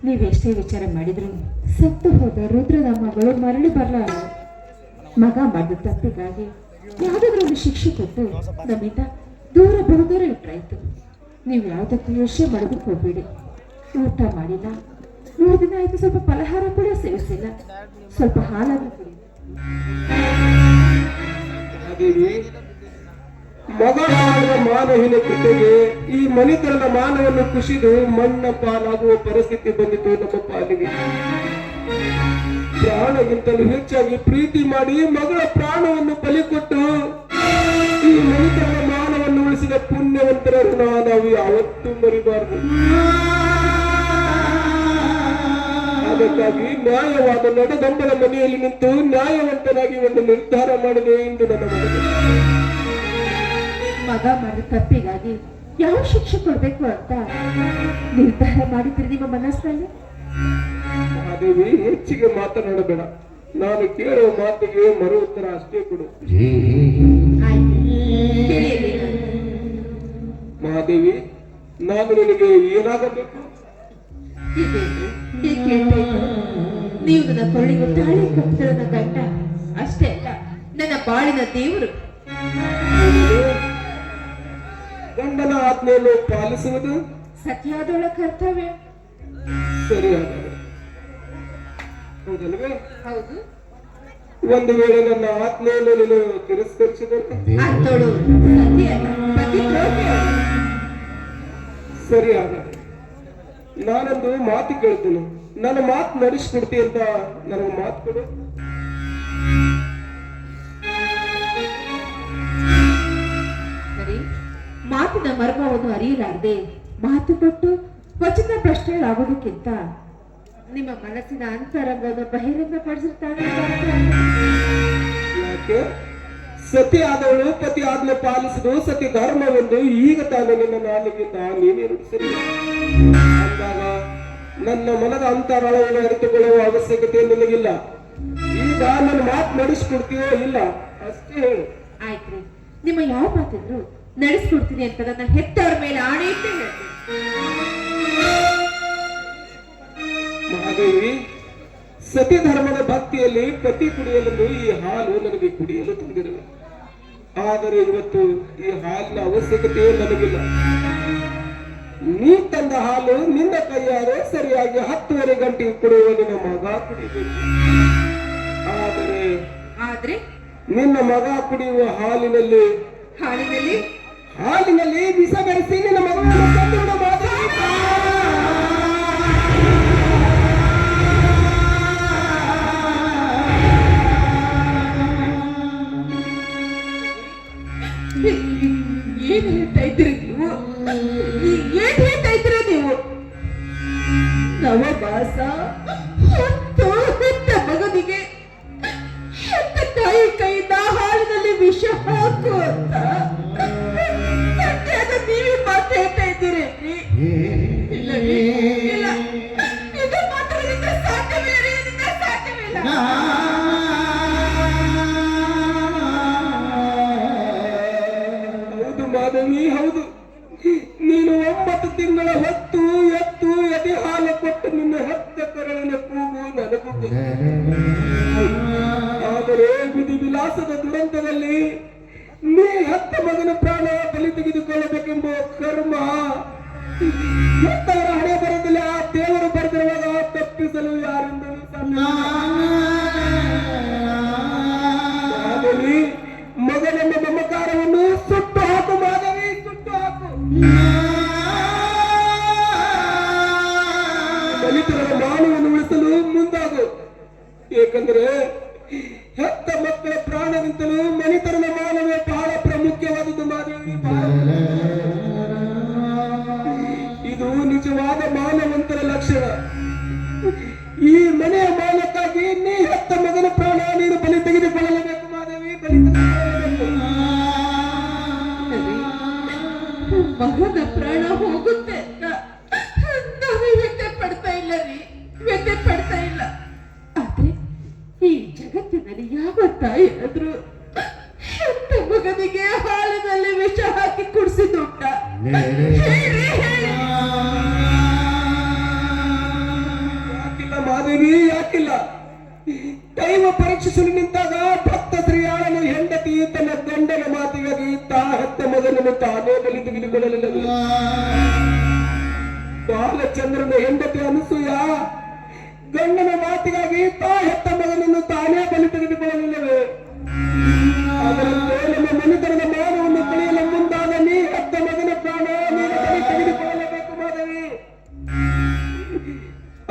ನೀವೆಷ್ಟೇ ವಿಚಾರ ಮಾಡಿದ್ರು ಸತ್ತು ಹೋದ ರುದ್ರದ ಮಗಳು ಮರಳಿ ಬರಲಾರ. ಮಗ ಮಾಡಿದ ತಪ್ಪಿಗಾಗಿ ಯಾವುದಾದ್ರೂ ಒಂದು ಶಿಕ್ಷೆ ಕೊಟ್ಟು ನಮ್ಮಿಂದ ದೂರ ಬಹುದೂರ ಇಟ್ರಾಯ್ತು. ನೀವು ಯಾವುದಕ್ಕೂ ಯೋಚನೆ ಮಾಡೋದಕ್ಕೆ ಹೋಗ್ಬೇಡಿ. ಊಟ ಮಾಡಿಲ್ಲ, 3 ದಿನ ಆಯ್ತು. ಸ್ವಲ್ಪ ಫಲಹಾರ ಕೂಡ ಸೇವಿಸಿಲ್ಲ. ಸ್ವಲ್ಪ ಹಾಲನ್ನು ಕುಡಿ. ಮಗ ಮಾಡುವ ಮಾನವೀನ ಕೃತೆಗೆ ಈ ಮನಿತನದ ಮಾನವನ್ನು ಕುಸಿದು ಮಣ್ಣ ಪಾಲಾಗುವ ಪರಿಸ್ಥಿತಿ ಬಂದಿತು ನಮ್ಮ ಪಾಲಿಗೆ. ಪ್ರಾಣಗಿಂತಲೂ ಹೆಚ್ಚಾಗಿ ಪ್ರೀತಿ ಮಾಡಿ ಮಗಳ ಪ್ರಾಣವನ್ನು ಬಲಿ ಕೊಟ್ಟು ಈ ಮನಿತನದ ಮಾನವನ್ನು ಉಳಿಸಿದ ಪುಣ್ಯವಂತರನ್ನು ನಾವು ಯಾವತ್ತೂ ಮರಿಬಾರದು. ಅದಕ್ಕಾಗಿ ನ್ಯಾಯವಾದ ನಡೆದಂಬಲ ಮನೆಯಲ್ಲಿ ನಿಂತು ನ್ಯಾಯವಂತನಾಗಿ ಒಂದು ನಿರ್ಧಾರ ಮಾಡಿದೆ ಎಂದು ನನ್ನ ಮನಸ್ಸು. ಮಗ ಮಾಡಿದ ತಪ್ಪಿಗಾಗಿ ಯಾವ ಶಿಕ್ಷೆ ಕೊಡ್ಬೇಕು ಅಂತ ನಿರ್ಧಾರ ಮಾಡಿದ್ರಿ ನಿಮ್ಮ ಮನಸ್ಸಿನಲ್ಲಿ? ಮಹಾದೇವಿ, ಹೆಚ್ಚಿಗೆ ಮಾತನಾಡಬೇಡ. ನಾನು ಕೇಳುವ ಮಾತಿಗೆ ಮರು ಉತ್ತರ ಅಷ್ಟೇ ಕೊಡು. ಮಹಾದೇವಿ, ನಾನು ನಿನಗೆ ಏನಾಗಬೇಕು? ನೀವು ನನ್ನ ಕೊರಳಿಗೆ ತಾಳಿ ಕಟ್ಟಿದ ಗಂಡ ಅಷ್ಟೇ ಅಲ್ಲ, ನನ್ನ ಬಾಳಿನ ದೇವರು. ಗಂಡನ ಆಜ್ಞೆಯನ್ನು ಪಾಲಿಸುವುದು ಸತ್ಯಾದೊಳ ಕರ್ತವ್ಯ. ಸರಿ, ಹೌದಲ್ವೇ? ಹೌದು. ಒಂದು ವೇಳೆ ನನ್ನ ಆಜ್ಞೆಯನ್ನು ನೀನು ತಿರಸ್ಕರಿಸಿದರೆ ಸರಿ, ಹಾಗಾದ್ರೆ ನಾನೊಂದು ಮಾತು ಕೇಳ್ತೇನೆ. ನನ್ನ ಮಾತು ನಡೆಸ್ಕೊಡ್ತಿ ಅಂತ ನನಗೆ ಮಾತು ಕೊಡು. ಸರಿ, ಮಾತಿನ ಮರ್ಮವನ್ನು ಅರಿಯಲಾರದೆ ಮಾತು ಕೊಟ್ಟು ವಚನ ಭ್ರಷ್ಟರಾಗೋದಕ್ಕಿಂತ ನಿಮ್ಮ ಮನಸ್ಸಿನ ಅಂತರಂಗವನ್ನು ಬಹಿರಂಗ ಪಡಿಸುತ್ತಾನೆ. ಯಾಕೆ? ಸತಿ ಆದವಳು ಪತಿ ಆಜ್ಞೆ ಪಾಲಿಸುವುದು ಸತಿ ಧರ್ಮವೆಂದು ಈಗ ತಾನು ನಿನ್ನ ನಾಲಿಗೆಯಿಂದ ನೀನೇನು ಸರಿ ಅಂದಾಗ ನನ್ನ ಮನದ ಅಂತರಾಳವನ್ನು ಅರಿತುಕೊಳ್ಳುವ ಅವಶ್ಯಕತೆ ನಿನಗಿಲ್ಲ. ಈಗ ನನ್ನ ಮಾತು ನಡೆಸ್ಕೊಡ್ತೀಯೋ ಇಲ್ಲ ಅಷ್ಟೇ ಹೇಳು. ಆಯ್ತ್ರಿ, ನಿಮ್ಮ ಯಾವ ಮಾತಿದ್ರು ನಡೆಸ್ಕೊಡ್ತೀನಿ ಅಂತ ನನ್ನ ಹೆತ್ತವರ ಮೇಲೆ ಆಣೆ ಇಟ್ಟೇ ಹೇಳ್ತೀನಿ. ಮಹಾದೇವಿ, ಸತಿ ಧರ್ಮದ ಭಕ್ತಿಯಲ್ಲಿ ಪತಿ ಕುಡಿಯಲೆಂದು ಈ ಹಾಲು ನನಗೆ ಕುಡಿಯಲು ತಂದಿರುವೆ. ಆದರೆ ಇವತ್ತು ಈ ಹಾಲಿನ ಅವಶ್ಯಕತೆಯೇ ನನಗಿಲ್ಲ. ನೀ ತಂದ ಹಾಲು ನಿನ್ನ ಕೈಯಾರೆ ಸರಿಯಾಗಿ 10:30 ಗಂಟೆಗೆ ಕೊಡುವ ನಿನ್ನ ಮಗ ಕುಡಿಬೇಕು. ಆದರೆ ನಿನ್ನ ಮಗ ಕುಡಿಯುವ ಹಾಲಿನಲ್ಲಿ ವಿಷ ಬೆರೆಸಿ ನಿನ್ನ ಮಗನನ್ನು ಕೊಂದು ಬಿಡು ಮಾಧವಿ. ಏನ್ ಹೇಳ್ತಾ ಇದ್ದೀರಿ ನೀವು? ಏನ್ ಹೇಳ್ತಾ ಇದ್ದೀರ ನೀವು? ನವಭಾಸ ಮತ್ತು ಹೆತ್ತ ಮಗನಿಗೆ ಹೆತ್ತ ತಾಯಿ ಕೈಯಿಂದ ಹಾಲಿನಲ್ಲಿ ವಿಷ ಹಾಕು ಅಂತ ನೀವೇ ಮಾತು ಹೇಳ್ತಾ ಇದ್ದೀರಿ. ಇಲ್ಲ, ಇದು ಮಾತ್ರದಿಂದ ಸಾಧ್ಯವಿಲ್ಲ. ಮಾಧವಿ, ಹೌದು, ನೀನು 9 ತಿಂಗಳ ಹೊತ್ತು ಎತ್ತು ಎದೆ ಹಾಲು ಕೊಟ್ಟು ನಿನ್ನ ಹೆತ್ತ ಕರಳಿನ ಕೂಗು ನನಗೂ. ಆದರೆ ವಿಧಿ ವಿಲಾಸದ ದುರಂತದಲ್ಲಿ ನೀ ಹೆತ್ತ ಮಗನ ಪ್ರಾಣ ಬಲಿ ತೆಗೆದುಕೊಳ್ಳಬೇಕೆಂಬ ಕರ್ಮ ಹೆತ್ತವರ ಹಣೆ ಬರದಲ್ಲಿ ಆ ದೇವರು ಬರೆದಿರುವಾಗ ತಪ್ಪಿಸಲು ಯಾರಿಂದಲೂ ಮಾಧವಿ, ಮಗನೆಂಬ ಮಮಕಾರವನ್ನು ಸುಟ್ಟು ಹಾಕು ಮಾಧವಿ, ಸುಟ್ಟು ಹಾಕು. ದಲಿತರ ಮಾನವನ್ನು ಉಳಿಸಲು ಮುಂದಾಗು. ಏಕೆಂದರೆ ಹೆತ್ತ ಮಕ್ಕಳ ಪ್ರಾಣವಿಂತಲೂ ಮನಿತರನ ಮಾನವೇ ಬಹಳ ಪ್ರಾಮುಖ್ಯವಾದದ್ದು ಮಾಧವಿ. ಇದು ನಿಜವಾದ ಮಾನವಂತರ ಲಕ್ಷಣ. ಈ ಮನೆಯ ಮಾನಕ್ಕಾಗಿ ನೀ ಹೆತ್ತ ಮಗನ ಪ್ರಾಣ ನೀನು ಬಲಿ ತೆಗೆದುಕೊಳ್ಳಲೇಬೇಕು ಮಾಧವಿ, ಬಲಿ ತೆಗೆದುಕೊಳ್ಳಬೇಕು. ಮಗನ ಪ್ರಾಣ ಹೋಗುತ್ತೆ ಅಂತ ನಾವೇ ವ್ಯಥೆ ಪಡ್ತಾ ಇಲ್ಲ ರೀ, ವ್ಯಥೆ ಪಡ್ತಾ ಇಲ್ಲ. ಆದ್ರೆ ಈ ಜಗತ್ತಿನಲ್ಲಿ ಯಾವ ತಾಯಿ ಆದ್ರೂ ಹೆತ್ತ ಮಗನಿಗೆ ಹಾಲಿನಲ್ಲಿ ವಿಷ ಹಾಕಿ ಕುಡಿಸಿದುಂಟ? ತನ್ನ ಗಂಡನ ಮಾತಿಗಾಗಿ ಹೆತ್ತ ಮಗನನ್ನು ತಾನೇ ಬಲಿ ತೆಗೆದುಕೊಳ್ಳಲಿಲ್ಲವೇ? ಬಾಲಚಂದ್ರನ ಹೆಂಡತಿ ಅನಸೂಯ ಗಂಡನ ಮಾತಿಗಾಗಿ ಹೆತ್ತ ಮಗನನ್ನು ತಾನೇ ಬಲಿ ತೆಗೆದುಕೊಳ್ಳಲಿಲ್ಲವೇ? ಅದರಂತೆ ನಮ್ಮ ಮನೆತನದ ಮಾನವನ್ನು ಕಳೆಯಲು ಮುಂದಾದ ನೀ ಹೆತ್ತ ಮಗನ ಪ್ರಾಣ ನೀನು ಬಲಿ ತೆಗೆದುಕೊಳ್ಳಲೇಬೇಕು ಮಾಧವಿ.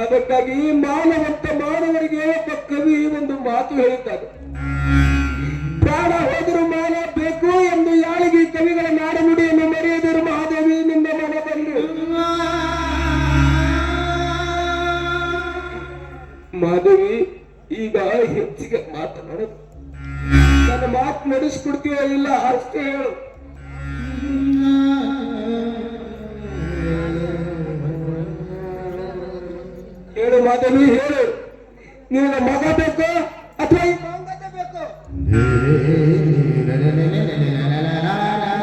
ಅದಕ್ಕಾಗಿ ಮಾನವಂತ ಮಾನವರಿಗೆ ಒಬ್ಬ ಕವಿ ಒಂದು ಮಾತು ಹೇಳಿದ್ದಾರೆ, ಪ್ರಾಣ ಹೋದರೂ ಮಾನ ಬೇಕು ಎಂದು ಯಾಳಿಗೆ ಕವಿಗಳ ನಾಡನುಡಿಯನ್ನು ಮರೆಯದಿರು ಮಹಾದೇವಿ ನಿನ್ನ ಮನದಲ್ಲಿ. ಮಾಧವಿ, ಈಗ ಹೆಚ್ಚಿಗೆ ಮಾತನಾಡೋದು, ನನ್ನ ಮಾತು ನಡೆಸ್ಕೊಡ್ತೀವೋ ಇಲ್ಲ ಅಷ್ಟೇ ಹೇಳು. ಹೇಳು ಮಾಧವಿ, ಹೇಳು. ನಿನ್ನ ಮಗ ಬೇಕು ಅಥವಾ ಈ ಮಾಂಗಲ್ಯ ಬೇಕು?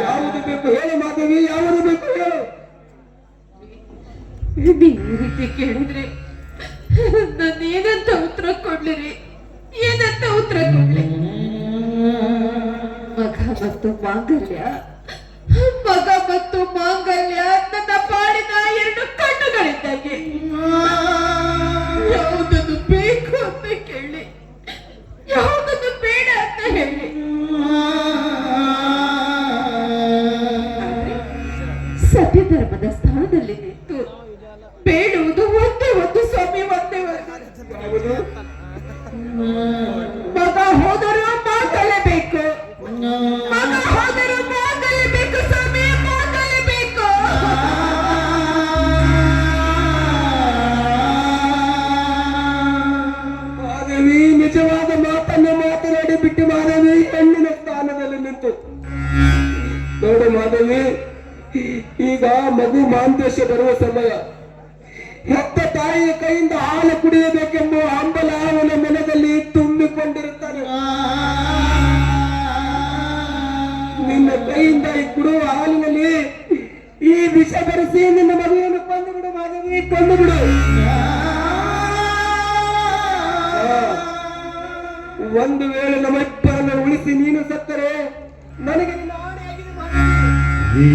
ಯಾವುದು ಬೇಕು ಹೇಳು ಮಾಧವಿ, ಯಾವುದು ಬೇಕು ಹೇಳು. ನೀವು ಈ ರೀತಿ ಕೇಳಿದ್ರೆ ನಾನು ಏನಂತ ಉತ್ತರ ಕೊಡ್ಲಿರಿ? ಏನಂತ ಉತ್ತರ ಕೊಡ್ಲಿ? ಮಗ ಮತ್ತು ಮಾಂಗಲ್ಯ, ಮಗ ಮತ್ತು ಮಾಂಗಲ್ಯ ನನ್ನ ಪಾಡಿನ ಎರಡು ಕಣ್ಣುಗಳಿದ್ದಾಗೆ. ಯಾವುದನ್ನು ಬೇಕು ಅಂತ ಕೇಳಿ, ಯಾವುದನ್ನು ಬೇಡ ಅಂತ ಹೇಳಿ. ಸತ್ಯ ಧರ್ಮದ ಸ್ಥಾನದಲ್ಲಿ ನಿಂತು ಬೇಡುವುದು ಒಂದೇ ಒಂದು ಸ್ವಾಮಿ, ಒಂದೇ ಒಂದು. ಮಗ ಹೋದರೂ ಮಾಂಗಲ್ಯಬೇಕು, ಮಗ ಹೋದರೂ ಮಾಂಗಲ್ಯಬೇಕು ಸ್ವಾಮಿ, ಮಾಂಗಲ್ಯಬೇಕು. ಮಾಧವಿ ನಿಜವಾದ ಮಾತನ್ನು ಮಾತನಾಡಿ ಬಿಟ್ಟು ಮಾಧವಿ ಹೆಣ್ಣಿನ ಸ್ಥಾನದಲ್ಲಿ ನಿಂತು ನೋಡು ಮಾಧವಿ, ಈಗ ಮಗು ಮಾಂತೇಶ ಬರುವ ಸಮಯ. ಹೆತ್ತ ತಾಯಿಯ ಕೈಯಿಂದ ಹಾಲು ಕುಡಿಯಬೇಕೆಂಬ ಹಂಬಲ ಅವನ ಮನದಲ್ಲಿ ತುಂಬಿಕೊಂಡಿರುತ್ತಾನೆ. ನಿನ್ನ ಕೈಯಿಂದ ಈ ಕುಡುವ ಹಾಲಿನಲ್ಲಿ ಈ ವಿಷ ಬೆರೆಸಿ ನಿನ್ನ ಮಗುವನ್ನು ಕೊಂದು ಬಿಡು ಮಾಧವಿ, ಕೊಂದು ಬಿಡು. ಒಂದು ವೇಳೆ ನಮ್ಮಿಬ್ಬರನ್ನು ಉಳಿಸಿ ನೀನು ಸತ್ತರೆ ನನಗೆ ನಿನ್ನ ಆಣೆಯಾಗಿದೆ ಮಾಧವಿ.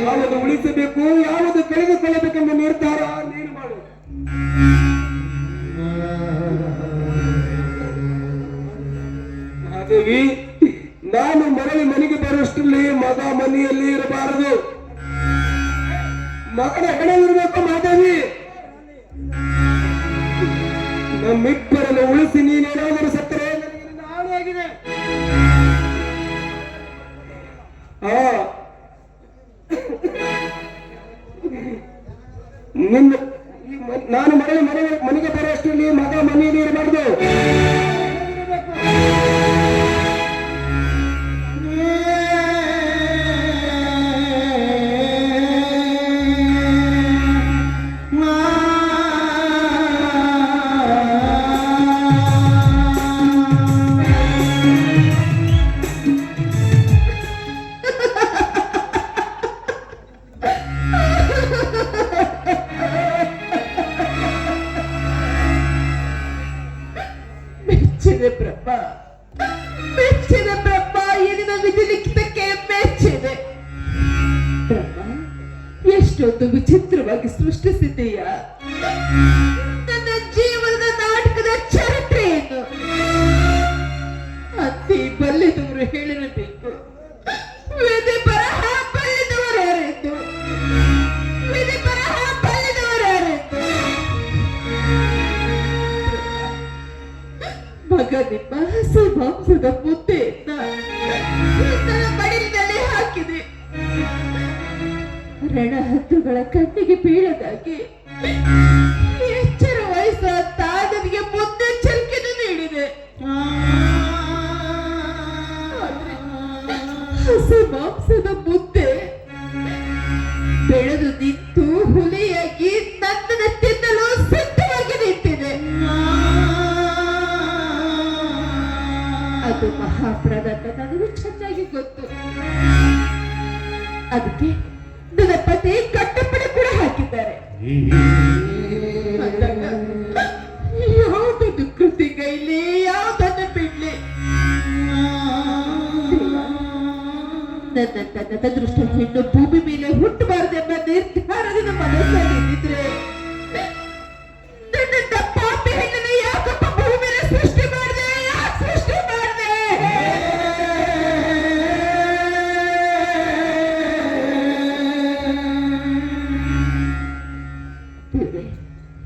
ಯಾವುದು ಉಳಿಸಬೇಕು, ಯಾವುದು ಕಳೆದುಕೊಳ್ಳಬೇಕೆಂಬ ನಿರ್ಧಾರ ನೀನು ಮಾಡು. ಮಾಧವಿ, ನಾನು ಮರಳಿ ಮನೆಗೆ ಬರುವಷ್ಟರಲ್ಲಿ ಮಗ ಮನೆಯಲ್ಲಿ ಇರಬಾರದು, ಮಗನ ಹೆಣೆ ಇರಬೇಕು ಮಾಧವಿ. ನಮ್ಮಿಬ್ಬರನ್ನು ಉಳಿಸಿ ನೀನೇನಾದರೂ ಸತ್ತರೆ ನನಗೆ ನಿನ್ನ ಆಣೆಯಾಗಿದೆ. ನಿನ್ನ ನಾನು ಮರಳಿ ಮನೆಗೆ ಬರುವಷ್ಟರಲ್ಲಿ ಮಗ ಮನೆಯಲ್ಲಿ ಇರಬಾರ್ದು. ಮೆಚ್ಚಿದೆ ಬ್ರಹ್ಮ, ಮೆಚ್ಚಿದೆ ಬ್ರಹ್ಮ, ಏನಿನ ವಿಧಿ ಲಿಖಿತಕ್ಕೆ ಮೆಚ್ಚಿದೆ ಬ್ರಹ್ಮ. ಎಷ್ಟೊಂದು ವಿಚಿತ್ರವಾಗಿ ಸೃಷ್ಟಿಸಿದೆಯ ನನ್ನ ಜೀವನದ ನಾಟಕದ ಚರಿತ್ರೆಯನ್ನು. ಅತಿ ಬಲ್ಲಿದವರು ಹೇಳಿರಬೇಕು, ವಿಧಿ ಬರಹ ಬಲ್ಲಿದವರು ಯಾರೆಂದು, ವಿಧಿ ಬರಹ ಬಲ್ಲಿದವರು ಯಾರೆಂದು. ಮಗ ನಿಮ್ಮ ಹಸು ಮಾಂಸದ ಮುದ್ದೆಯನ್ನ ನನ್ನ ಮಡಿಲಿನಲ್ಲಿ ಹಾಕಿದೆ. ರಣಹದ್ದುಗಳ ಕಣ್ಣಿಗೆ ಬೀಳದಾಗಿ ಎಚ್ಚರ ವಯಸ್ಸ ತಾಯಿಗೆ ಮುದ್ದೆ ಚಲ್ಕೆಯನ್ನು ನೀಡಿದೆ. ಹಸು ಮಾಂಸದ ಮುದ್ದೆ ಬೆಳೆದು ನಿಂತು ಹುಲಿಯಾಗಿ ನನ್ನನ್ನು ತಿನ್ನಲು ಸಿದ್ಧವಾಗಿ ನಿಂತಿದೆ. ಅದು ಮಹಾಪ್ರದ ನನಗೂ ಚೆನ್ನಾಗಿ ಗೊತ್ತು. ಅದಕ್ಕೆ ನನ್ನ ಪತಿ ಕಟ್ಟಪಡೆ ಕೂಡ ಹಾಕಿದ್ದಾರೆ. ಯಾವುದೊಂದು ಕೃತಿ ಕೈಲಿ ಯಾವುದನ್ನು ಬಿಡ್ಲಿ, ನನ್ನ ದೃಷ್ಟ ಹೆಣ್ಣು ಭೂಮಿ ಮೇಲೆ ಹುಟ್ಟಬಾರದೆಂಬ ನಿರ್ಧಾರದಿಂದ ಮನಸ್ಸಲ್ಲಿದ್ದರೆ ನನ್ನ ಪಾಪಿ ಹೆಣ್ಣನ್ನ ಯಾಕಪ್ಪ ಭೂಮಿನ ಸೃಷ್ಟಿ ಮಾಡಿದೆ? ಯಾಕೆ ಸೃಷ್ಟಿ ಮಾಡಿದೆ?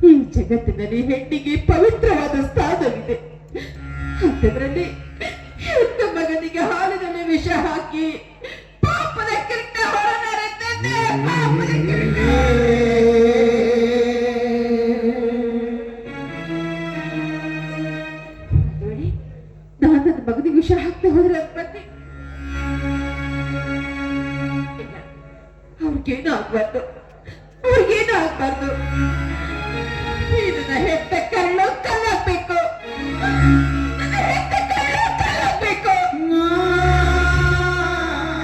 ಈ ಜಗತ್ತಿನಲ್ಲಿ ಹೆಣ್ಣಿಗೆ ಪವಿತ್ರವಾದ ಸ್ಥಾನವಿದೆ. ಅಂಥದ್ರಲ್ಲಿ ಹೆತ್ತ ಮಗನಿಗೆ ಹಾಲಿನಲ್ಲಿ ವಿಷ ಹಾಕಿ ಪಾಪದ ಕಿರೀಟ ಹೊರನರೆತಂದೆ. ಪಾಪದ ಕಿರೀಟ. ನೋಡಿ, ನಾನು ನನ್ನ ಮಗನಿಗೆ ವಿಷ ಹಾಕ್ತಾ ಹೋದ್ರೆ ಬನ್ನಿ, ಅವ್ರಿಗೇನು ಆಗ್ಬಾರ್ದು, ಅವ್ರಿಗೇನು ಆಗ್ಬಾರ್ದು. ನನ್ನ ಹೆತ್ತ ಕಳ್ಳು ಕಲ್ಲಾಗ್ಬೇಕು, ನನ್ನ ಹೆತ್ತ ಕಳ್ಳು ಕಲ್ಲಾಗ್ಬೇಕು.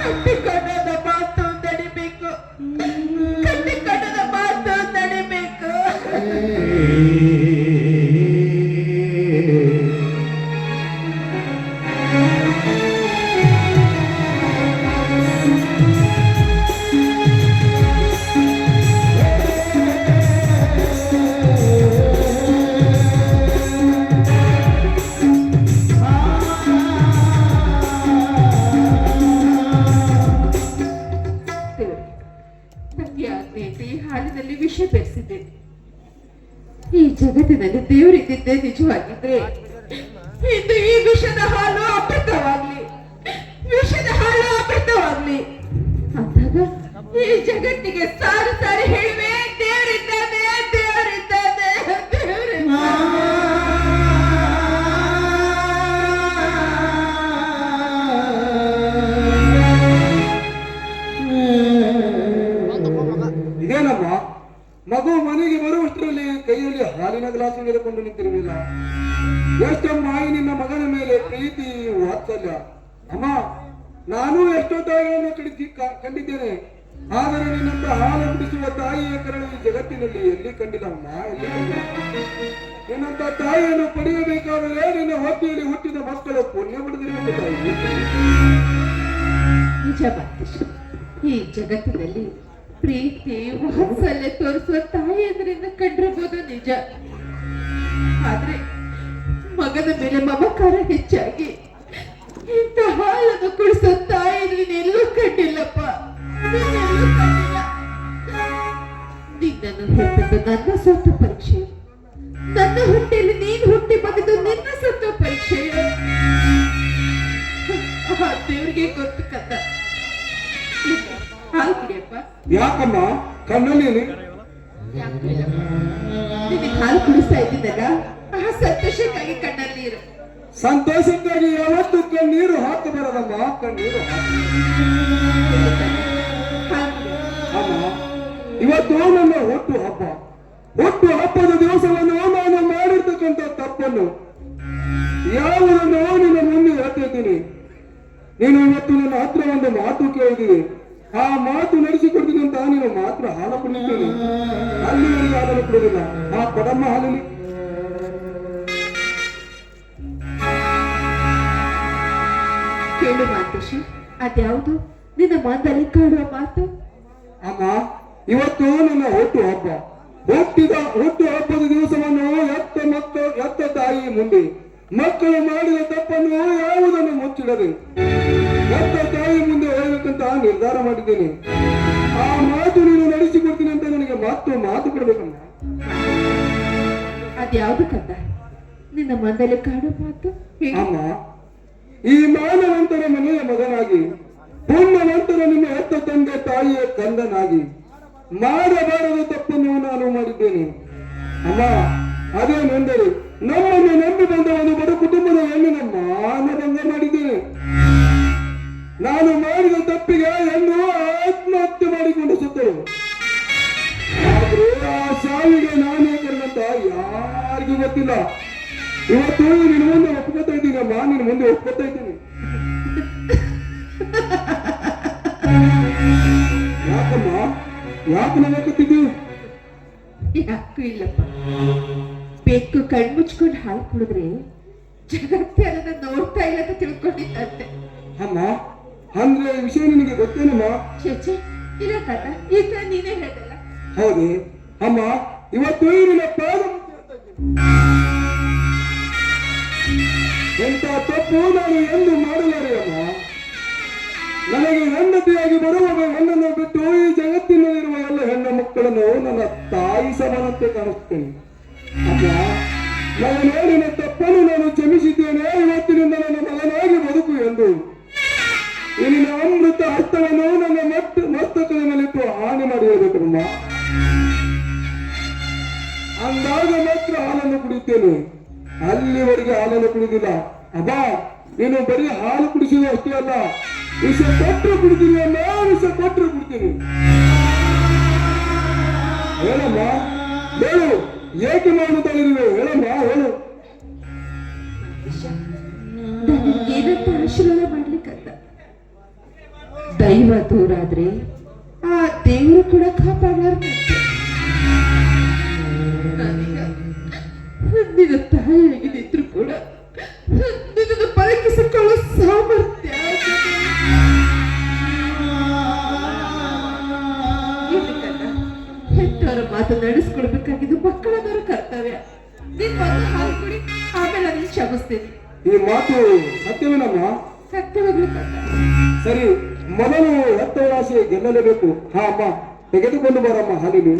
ಕಟ್ಟಿಕೊಂಡದ ಮಾತು ನಡಿಬೇಕು, ಕಟ್ಟಿಕೊಂಡದ ಮಾತು ನಡಿಬೇಕು. ಹಾಲಿನಲ್ಲಿ ವಿಷ ಬೆರೆಸಿದೆ. ಈ ಜಗತ್ತಿನಲ್ಲಿ ದೇವರಿದ್ದಿದ್ದೇ ನಿಜವಾಗಿದ್ರೆ ಇಂದು ಈ ವಿಷದ ಹಾಲು ಅಮೃತವಾಗ್ಲಿ, ವಿಷದ ಹಾಲು ಅಮೃತವಾಗ್ಲಿ ಅಂದಾಗ ಈ ಜಗತ್ತಿಗೆ ಸಾರಿ ಸಾರಿ ಹೇಳುವೆ, ದೇವರಿದ್ದಾನೆ, ದೇವರಿದ್ದಾನೆ, ದೇವರಿದ್ದಾನೆ. ಇದೇನಮ್ಮ, ಮಗು ಮನೆಗೆ ಬರುವಷ್ಟರಲ್ಲಿ ಕೈಯಲ್ಲಿ ಹಾಲಿನ ಗ್ಲಾಸ್ ಹಿಡಿದುಕೊಂಡು ನಿಂತಿರುವಿಲ್ಲ. ಎಷ್ಟಮ್ಮ ಈ ನಿನ್ನ ಮಗನ ಮೇಲೆ ಪ್ರೀತಿ ವಾತ್ಸಲ್ಯ. ಅಮ್ಮ, ನಾನು ಎಷ್ಟೋ ತಾಯಿಯನ್ನು ಕಂಡಿದ್ದೇನೆ, ಆದರೆ ನಿನ್ನಂತ ಹಾಲು ಕುಡಿಸುವ ತಾಯಿಯ ಕರಳು ಈ ಜಗತ್ತಿನಲ್ಲಿ ಎಲ್ಲಿ ಕಂಡಿಲ್ಲಮ್ಮ, ಎಲ್ಲಿ ಕಂಡಿಲ್ಲ. ನಿನ್ನಂತ ತಾಯಿಯನ್ನು ಪಡೆಯಬೇಕಾದರೆ ನಿನ್ನ ಹೊಟ್ಟೆಯಲ್ಲಿ ಹುಟ್ಟಿದ ಮಕ್ಕಳು ಪುಣ್ಯ ಪಡೆದಿರಬೇಕು ತಾಯಿ. ನಿಜ ಮಾತೇಶ, ಈ ಜಗತ್ತಿನಲ್ಲಿ ಪ್ರೀತಿ ವಾತ್ಸಲ್ಯ ತೋರಿಸುವ ತಾಯಿ ಎದುರಿಂದ ಕಂಡಿರಬಹುದು ನಿಜ. ಆದ್ರೆ ಮಗನ ಮೇಲೆ ಮಮಕಾರ ಹೆಚ್ಚಾಗಿ ಇಂಥ ಹಾಲನ್ನು ಕುಡಿಸೋ ತಾಯಿ ನೀನೆಲ್ಲೂ ಕಂಡಿಲ್ಲಪ್ಪ, ನೀನೆಲ್ಲೂ ಕಂಡಿಲ್ಲ. ನಿನ್ನನ್ನು ಹೆತ್ತದ್ದು ನನ್ನ ಸ್ವಂತ ಪರೀಕ್ಷೆ, ನನ್ನ ಹೊಟ್ಟೆಯಲ್ಲಿ ನೀನು ಹುಟ್ಟಿ ಬಗೆದು ನಿನ್ನ ಸ್ವಂತ ಪರೀಕ್ಷೆ. ದೇವ್ರಿಗೆ ಗೊತ್ತು ಕದ. ಹಾಲು ಕುಡಿಯಪ್ಪ. ಯಾಕಮ್ಮ ಕಣ್ಣಲ್ಲಿ ನಿನಗೆ ಹಾಲು ಕುಡಿಸ್ತಾ ಇದ್ದಿದ್ದಲ್ಲ, ಆ ಸಂತೋಷಕ್ಕಾಗಿ ಕಣ್ಣಲ್ಲಿ ನೀರು. ಸಂತೋಷಕ್ಕಾಗಿ ಯಾವತ್ತು ಕಣ್ಣೀರು ಹಾಕಬಾರದಮ್ಮ, ಕಣ್ಣೀರು ಅಮ್ಮ. ಇವತ್ತು ನನ್ನ ಹುಟ್ಟು ಹಬ್ಬ, ಹುಟ್ಟು ಹಬ್ಬದ ದಿವಸವನ್ನು ನಾನು ಮಾಡಿರ್ತಕ್ಕಂಥ ತಪ್ಪನ್ನು ಯಾವುದನ್ನು ನಿನ್ನ ಮುಂದೆ ಹೇಳ್ತಿದ್ದೀನಿ. ನೀನು ಇವತ್ತು ನನ್ನ ಹತ್ರ ಒಂದು ಮಾತು ಕೇಳಿದ್ದೀನಿ, ಆ ಮಾತು ನಡೆಸಿಕೊಡ್ತೀನಿ ಅಂತ ನೀನು ಮಾತ್ರ ಹಾಲು ಕುಡಿತೀನಿ, ಅಲ್ಲಿವರೆಗೆ ಹಾಲನ್ನು ಕೊಡುವುದಿಲ್ಲ. ಆ ಕೊಡಮ್ಮ ಹಾಲಲ್ಲಿ ಕೇಳು ಮಾತೇಶ, ಅದ್ಯಾವುದು ನಿನ್ನ ಮಾತಲ್ಲಿ ಕಾಡುವ ಮಾತು? ಅಮ್ಮ, ಇವತ್ತು ನನ್ನ ಹುಟ್ಟು ಹಬ್ಬ, ಹುಟ್ಟು ಹಬ್ಬದ ದಿವಸವನ್ನು ಎತ್ತ ತಾಯಿ ಮುಂದೆ ಮಕ್ಕಳು ಮಾಡಿದ ತಪ್ಪನ್ನು ಯಾವುದನ್ನು ಮುಚ್ಚಿಡದೆ ಎತ್ತ ತಾಯಿ ಮುಂದೆ ಹೋಗ್ಬೇಕಂತ ನಿರ್ಧಾರ ಮಾಡಿದ್ದೇನೆ. ಆ ಮಾತು ನೀನು ನಡೆಸಿಕೊಡ್ತೀನಿ ಅಂತ ನನಗೆ ಮಾತು ಕೊಡ್ಬೇಕಮ್ಮ. ಅದ್ಯಾವುದು ಕಂದ ನಿನ್ನ ಮನದಲ್ಲಿ ಕಾಡುವ ಮಾತು? ಅಮ್ಮ, ಈ ಮಾನವಂತರ ಮನೆಯ ಮಗನಾಗಿ, ಪುಣ್ಯವಂತರ ನಿಮ್ಮ ಹೆತ್ತ ತಂದೆ ತಾಯಿಯ ಕಂದನಾಗಿ ಮಾಡಬಾರದ ತಪ್ಪನ್ನು ನಾನು ಮಾಡಿದ್ದೇನೆ. ಅಮ್ಮ, ಅದೇನೆಂದರೆ ನಮ್ಮನ್ನು ನಂಬಿ ಬಂದ ಒಂದು ಬಡ ಕುಟುಂಬದ ಹೆಣ್ಣಿನ ಮಾನಭಂಗ ಮಾಡಿದ್ದೇನೆ. ನಾನು ಮಾಡಿದ ತಪ್ಪಿಗೆ ಹೆಣ್ಣು ಆತ್ಮಹತ್ಯೆ ಮಾಡಿಕೊಂಡು ಸತ್ತಳು. ಆದ್ರೆ ಆ ಸಾವಿಗೆ ನಾನೇ ಕಾರಣಂತ ಯಾರಿಗೂ ಗೊತ್ತಿಲ್ಲ. ಇವತ್ತು ನಿನ್ನ ಮುಂದೆ ಒಪ್ಕೋತಾ ಇದ್ದೀನಿ ಅಮ್ಮ, ನಿನ್ನ ಮುಂದೆ ಒಪ್ಕೋತಾ ಇದ್ದೀನಿ. ಯಾಕಮ್ಮ, ಯಾಕೆ ನಗಕತ್ತಿದ್ದೀವಿ? ಯಾಕೂ ಇಲ್ಲಪ್ಪ, ಬೆಕ್ಕು ಕಣ್ಮುಚ್ಕೊಂಡು ಹಾಲು ಕುಡಿದ್ರೆ ಜಗತ್ತೇ ಅದನ್ನ ನೋಡ್ತಾ ಇಲ್ಲ ಅಂತ ತಿಳ್ಕೊಂಡಿದ್ದಂತೆ. ಅಮ್ಮ, ಅಂದ್ರೆ ಈ ವಿಷಯ ನಿನಗೆ ಗೊತ್ತೇನಮ್ಮ? ಚೇಚೆ ಇಲ್ಲ ತಾತ, ಈಗ ನೀನೇ ಹೇಳ್ದಲ್ಲ. ಹೌದೇ ಅಮ್ಮ, ಇವತ್ತು ನಿನ್ನ ಪಾದ ಎಂತ ತಪ್ಪು ನಾನು ಎಂದು ಮಾಡಲಾರೆ ಅಮ್ಮ. ನನಗೆ ಹೆಂಡತಿಯಾಗಿ ಬರುವ ಹೆಣ್ಣನ್ನು ಬಿಟ್ಟು ಈ ಜಗತ್ತಿನಲ್ಲಿರುವ ಎಲ್ಲ ಹೆಣ್ಣು ಮಕ್ಕಳನ್ನು ನನ್ನ ತಾಯಿ ಸಮಾನತೆ ಕಾಣಿಸ್ತೇನೆ ಅಮ್ಮ. ನನ್ನ ನೋಡಿನ ತಪ್ಪನ್ನು ನಾನು ಕ್ಷಮಿಸಿದ್ದೇನೆ. ಇವತ್ತಿನಿಂದ ನನ್ನ ಮಗನಾಗಿ ಬದುಕು ಎಂದು ಇಲ್ಲಿನ ಅಮೃತ ಹಸ್ತವನ್ನು ನನ್ನ ಮಸ್ತಕದ ಮೇಲಿಟ್ಟು ಹಾನಿ ಮಾಡಿ ಹೇಳಬೇಕಮ್ಮ. ಅಂದಾಗ ಮಾತ್ರ ಹಾಲನ್ನು ಕುಡಿಯುತ್ತೇನೆ, ಅಲ್ಲಿವರೆಗೆ ಹಾಲನ್ನು ಕುಡಿದಿಲ್ಲ. ಅಬ್ಬಾ, ನೀನು ಬರೀ ಹಾಲು ಕುಡಿಸುವುದು ಅಷ್ಟೇ ಅಲ್ಲ, ವಿಷ ಕೊಟ್ಟರು ಕುಡಿತೀನಿ ಅಲ್ಲ, ವಿಷ ಕೊಟ್ಟರು ಕುಡಿತೀನಿ. ಹೇಳಮ್ಮ, ಹೇಳು, ಏಕೆ ಮಾಡುತ್ತಲಿರುವೆ? ಹೇಳಮ್ಮ, ಹೇಳು. ಏನಂತ ಆಶೀರ್ವಾದ ಮಾಡ್ಲಿಕ್ಕಂತ ದೈವ ದೂರಾದ್ರೆ ಆ ದೇವರು ಕೂಡ ಕಾಪಾಡಲಾರ. ನಿನ್ನ ತಾಯಿಯಾಗಿದ್ರೂ ಕೂಡ ನಿನ್ನನ್ನು ಪರೀಕ್ಷಿಸಿಕೊಳ್ಳೋ ಸಾಮರ್ಥ್ಯ ಹೆತ್ತವರ ಮಾತು ನಡೆಸ್ಕೊಡ್ಬೇಕಾಗಿದ್ದು ಮಕ್ಕಳದವರ ಕರ್ತವ್ಯ. ನಿನ್ ಮೊದಲು ಹಾಲು ಕುಡಿ, ಆಮೇಲೆ ಅದನ್ನು ಕ್ಷಮಿಸ್ತೇನೆ. ಈ ಮಾತು ಸತ್ಯವೇನಮ್ಮ? ಸತ್ಯವಾಗ್ಲೂ ಸರಿ, ಮೊದಲು ಹೆತ್ತವರ ಆಸೆ ಗೆಲ್ಲಲೇಬೇಕು. ಹಾ ಅಮ್ಮ, ತೆಗೆದುಕೊಂಡು ಬರಮ್ಮ ಹಾಲಿನಿ.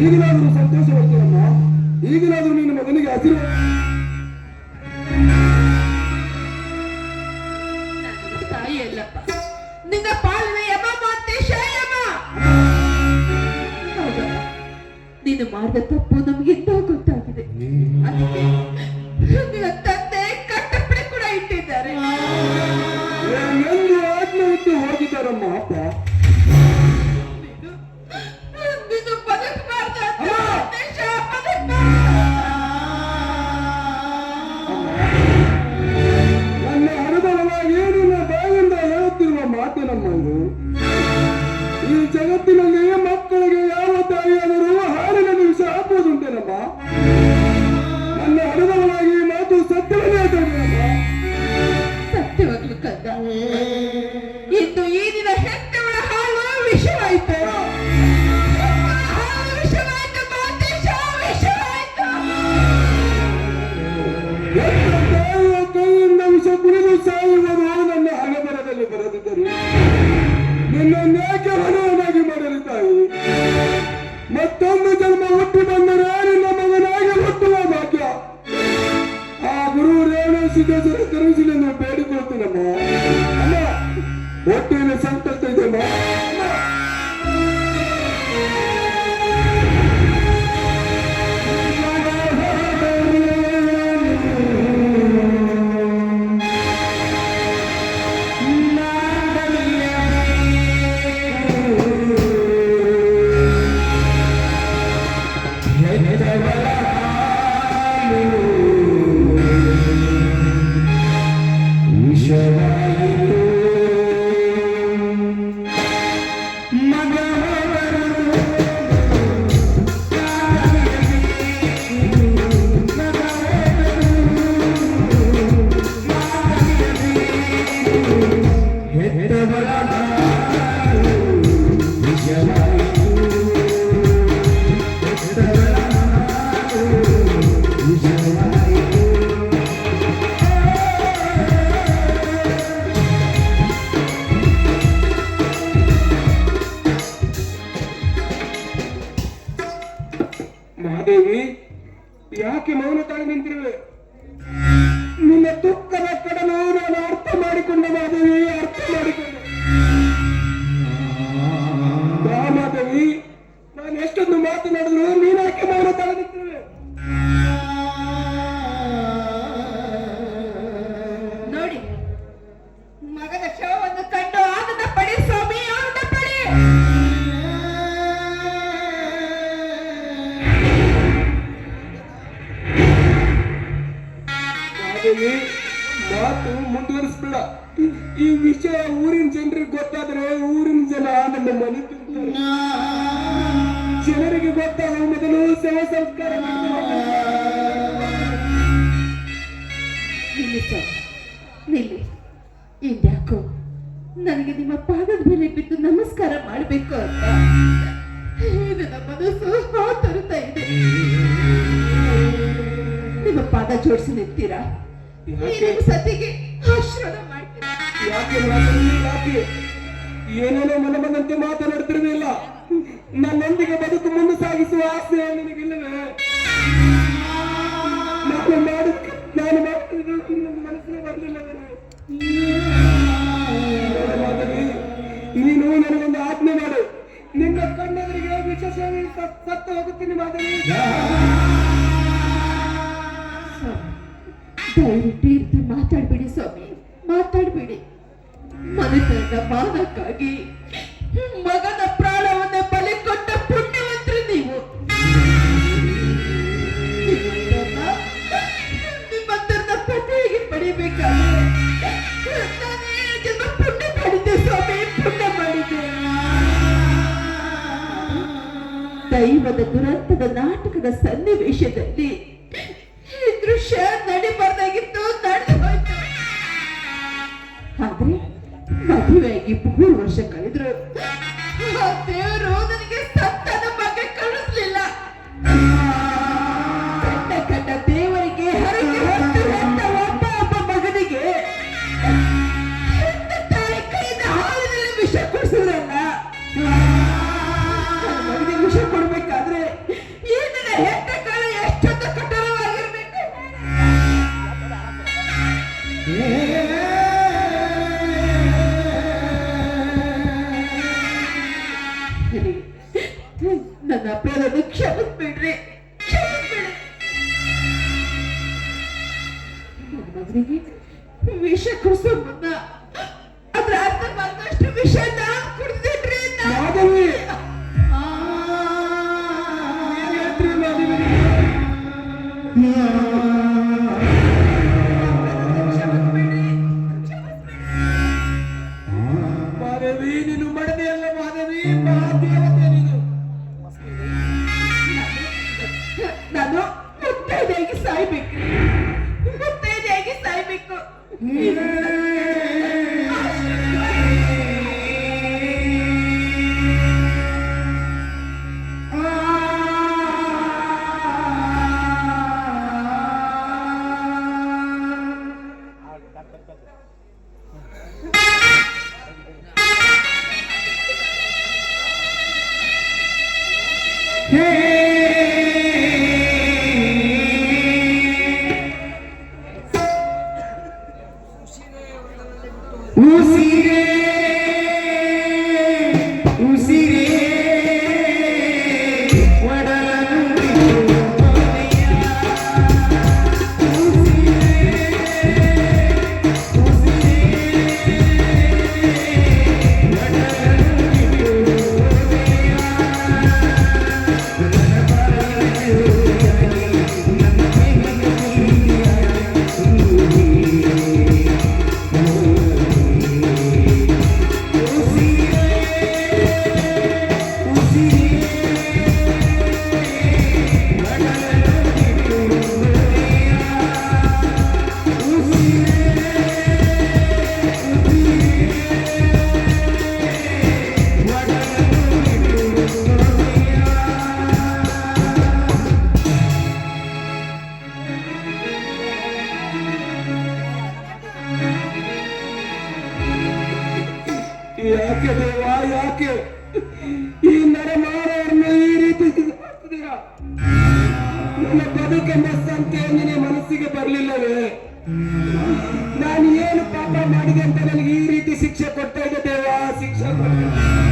ಈಗಲಾದರೂ ಸಂತೋಷವಾಗಿರಮ್ಮ. ಈಗಲಾದರೂ ನಿನ್ನ ಮಗನಿಗೆ ಆಶೀರ್ವಾದ. ತಾಯಿ ಅಲ್ಲಪ್ಪ, ನಿನ್ನ ಪಾಲಿನ ಯಮ ಮಾತೇಶ ಯಮ. ಹೌದಪ್ಪ, ನೀನು ಮಾಡಿದ ತಪ್ಪು ನಮಗಿಂತ ಗೊತ್ತಾಗಿದೆ. ಅದಕ್ಕೆ ನಿನ್ನ ತಂದೆ ಕಟ್ಟಪ್ಪಣೆ ಕೂಡ ಇಟ್ಟಿದ್ದಾರೆ. ಎಂದು ಆಜ್ಞೆ ಇಟ್ಟು ಹೋಗಿದ್ದಾರಮ್ಮ ಅಪ್ಪ. ನನ್ನ ಅನುಭವವಾಗಿ ನಿನ್ನ ಬಾಯಿಂದ ಹೇಳುತ್ತಿರುವ ಮಾತೇನಮ್ಮ ಇದು? ಈ ಜಗತ್ತಿನಲ್ಲಿ ಮಕ್ಕಳಿಗೆ ಯಾವ ತಾಯಿಯಾದರೂ ಹಾಲಿನಲ್ಲಿ ವಿಷ ಹಾಕುವುದುಂಟೇನಮ್ಮ? ನನ್ನ ಅನುಭವವಾಗಿ ಮಾತು ಸತ್ಯವನ್ನೇ ಹೇಳ್ತೇನಮ್ಮ. ಸತ್ಯವಾಗ್ಲು ಕಂದ, ಇಂದು ಈ ದಿನ ಹೆತ್ತವಳ ಹಾಲು ವಿಷವಾಯಿತು. ವಿಷವಾಯಿತು ಮಾತೇಶ, ವಿಷವಾಯಿತು. ತಾಯಿಯ ಕೈಯಿಂದ ವಿಷ ಕುಡಿದು ಸಾಯುವುದು ನನ್ನ ಹಣೆಬರದಲ್ಲಿ ಬರೆದಿದ್ದರು. ನಿನ್ನನ್ನೇಕೆ ಹೊಣೆಯನ್ನಾಗಿ ಮಾಡಲಿ ತಾಯಿ? ಮತ್ತೊಂದು ಜನ್ಮ ಹುಟ್ಟಿ ಬಂದರೆ ನಿನ್ನ ಮಗನಾಗಿ ಹುಟ್ಟುವ ಭಾಗ್ಯ ಆ ಗುರು ರೇಣು ಸಿದ್ದೇಶ್ವರ ಕರುಣಿಸಲೆಂದು ಬೇಡಿಕೊಳ್ತೀನಮ್ಮ. ಅಮ್ಮ, ಹೊಟ್ಟೆಯಲ್ಲಿ ಸಂಕಷ್ಟ ಇದೆಯಮ್ಮ. ಮಹಾದೇವಿ, ಯಾಕೆ ಮೌನ ತಾಳಿ ನಿಂತಿರುವೆ? ನಿನ್ನ ದುಃಖದ ಕಡಲು ನಾನು ಅರ್ಥ ಮಾಡಿಕೊಂಡೆ ಮಹಾದೇವಿ, ಅರ್ಥ ಮಾಡಿಕೊಂಡೆ. ಮಹಾದೇವಿ, ನಾನು ಎಷ್ಟೊಂದು ಮಾತನಾಡಿದ್ರು ನೀನು ಯಾಕೆ ಮೌನ ತಾಳಿ ನಿಂತಿರುವೆ? ನೋಡಿ, ಮಗನ ಶವವನ್ನು ಕಂಡು ಆನಂದ ಪಡಿ ಸ್ವಾಮಿ, ಆನಂದ ಪಡಿ. ಮಹಾದೇವಿ, ಮಾತು ಮುಂದುವರಿಸ್ಬೇಡ. ಈ ವಿಷಯ ಊರಿನ ಜನರಿಗೆ ಗೊತ್ತಾದ್ರೆ ಊರಿನ ಜನ ನಮ್ಮ ಮನೆ ತುಂಬ್ತಾರೆ. ಜನರಿಗೆ ಗೊತ್ತಾಗ ಮೊದಲು ಸೇವಾ ಸಂಸ್ಕಾರ ನಿಲ್ಲಿ ಸರ್, ನಿಲ್ಲಿ. ಇದ್ಯಾಕೋ ನನಗೆ ನಿಮ್ಮ ಪಾದದ ಮೇಲೆ ಬಿದ್ದು ನಮಸ್ಕಾರ ಮಾಡಬೇಕು ಅಂತ ನನ್ನ ಮನಸ್ಸು ಹಾತೊರಿತಾ ಇದೆ. ನಿಮ್ಮ ಪಾದ ಜೋಡಿಸಿ ನಿಂತೀರಾ? ನಿಮ್ಮ ಸತಿಗೆ ಆಶೀರ್ವಾದ ಮಾಡ್ತೀರಾ? ಯಾಕೆ ಮಾತಾಡಿ? ಯಾಕೆ ಏನೇನೋ ಮನ ಬಂದಂತೆ ಮಾತನಾಡ್ತಿರಲಿಲ್ಲ. ನನ್ನೊಂದಿಗೆ ಬದುಕು ಮುಂದೆ ಸಾಗಿಸುವ ಆಸೆ ನಿನಗಿಲ್ಲವೇ? ನಾನು ಮಾಡ್ತಿದ್ದು ಮನಸ್ಸಿನ ಬರಲಿಲ್ಲವೇ? ನೀನು ನನಗೊಂದು ಆಜ್ಞೆ ಮಾಡು. ನಿನ್ನ ಕಣ್ಣೆದುರಿಗೆ ವಿಶೇಷ ಸತ್ತು ಹೋಗುತ್ತೀನಿ ಮಾಧವಿ. ದಯವಿಟ್ಟು ಇರ್ತಿ ಮಾತಾಡ್ಬೇಡಿ ಸ್ವಾಮಿ, ಮಾತಾಡ್ಬೇಡಿ. ಮನೆತನದ ಮಾನಕ್ಕಾಗಿ ಮಗನ ಪ್ರಾಣವನ್ನೇ ಬಲಿ ಕೊಟ್ಟ ಪುಣ್ಯವಂತರು ನೀವು. ನಿಮ್ಮಂತರನ್ನ ಪತಿಯಾಗಿ ಪಡಿಬೇಕಾದ್ರೆ ನಾನೇ ಜನ್ಮ ಪುಣ್ಯ ಮಾಡಿದ್ದೆ ಸ್ವಾಮಿ, ಪುಣ್ಯ ಮಾಡಿದ್ದೆ. ದೈವದ ದುರಂತದ ನಾಟಕದ ಸನ್ನಿವೇಶದಲ್ಲಿ ಈ ದೃಶ್ಯ ನಡಿಬಾರ್ದಾಗಿತ್ತು, ನಡೆದು ಹೋಯ್ತು. ಆದ್ರೆ ಮದುವೆಯಾಗಿ 3 ವರ್ಷ ಕಳೆದ್ರು ಆ ದೇವರು ನನಗೆ ಸಂತಾನ ಬಗ್ಗೆ ಕಳಿಸ್ಲಿಲ್ಲ. ಕಂಡ ದೇವರಿಗೆ ಹರಕೆ ಹೊತ್ತು ಹೆತ್ತ ಒಬ್ಬ ಮಗನಿಗೆ ಹೆತ್ತ ತಾಯಿ ಕೈಯಿಂದ ಹಾಲಿನಲ್ಲಿ ವಿಷ ಕೊಡಿಸಿದ್ರಲ್ಲ. ನನ್ನ ಮಗನಿಗೆ ವಿಷ ಕೊಡ್ಬೇಕಾದ್ರೆ ಈ ನನ್ನ ಹೆತ್ತ ಕಾಲ ಎಷ್ಟೊಂದು ಕಠೋರವಾಗಿರ್ಬೇಕು. ನನ್ನ ಅಪರಾಧವನ್ನು ಕ್ಷಮಿಸ್ಬಿಡ್ರಿ, ಕ್ಷಮಿಸ್ಬಿಡ್ರಿ. ನನ್ನ ಮಗನಿಗೆ ವಿಷ ಕುಡಿಸೋ ಮುನ್ನ ಅದ್ರ ಅರ್ಥ ಬಂದಷ್ಟು ವಿಷ ನಾನು ಕುಡಿದಿದ್ರಿ. ಮಾಧವಿ, ಮಾಧವಿ, ನೀನು ಮಡದೆ ಅಲ್ಲ ಮಾಧವಿ, ಮಹಾದೇವತೆ ನೀನು. ನಾನು ಮುತ್ತೈದೆಯಾಗಿ ಸಾಯ್ಬೇಕು, ಮುತ್ತೈದೆಯಾಗಿ ಸಾಯ್ಬೇಕು. ದೇವ ಯಾಕೆ ಈ ನರಮಾನವರನ್ನು ಈ ರೀತಿ ಮಾಡ್ತಿದೀಯ? ನನ್ನ ಬದುಕೆಂಬ ಸಂಖ್ಯೆ ನಿನ್ನ ಮನಸ್ಸಿಗೆ ಬರಲಿಲ್ಲವೇ? ನಾನು ಏನು ಪಾಪ ಮಾಡಿದೆ ಅಂತ ನನಗೆ ಈ ರೀತಿ ಶಿಕ್ಷೆ ಕೊಡ್ತಾ ಇದೆ ದೇವ, ಶಿಕ್ಷೆ ಕೊಡ್ತಾ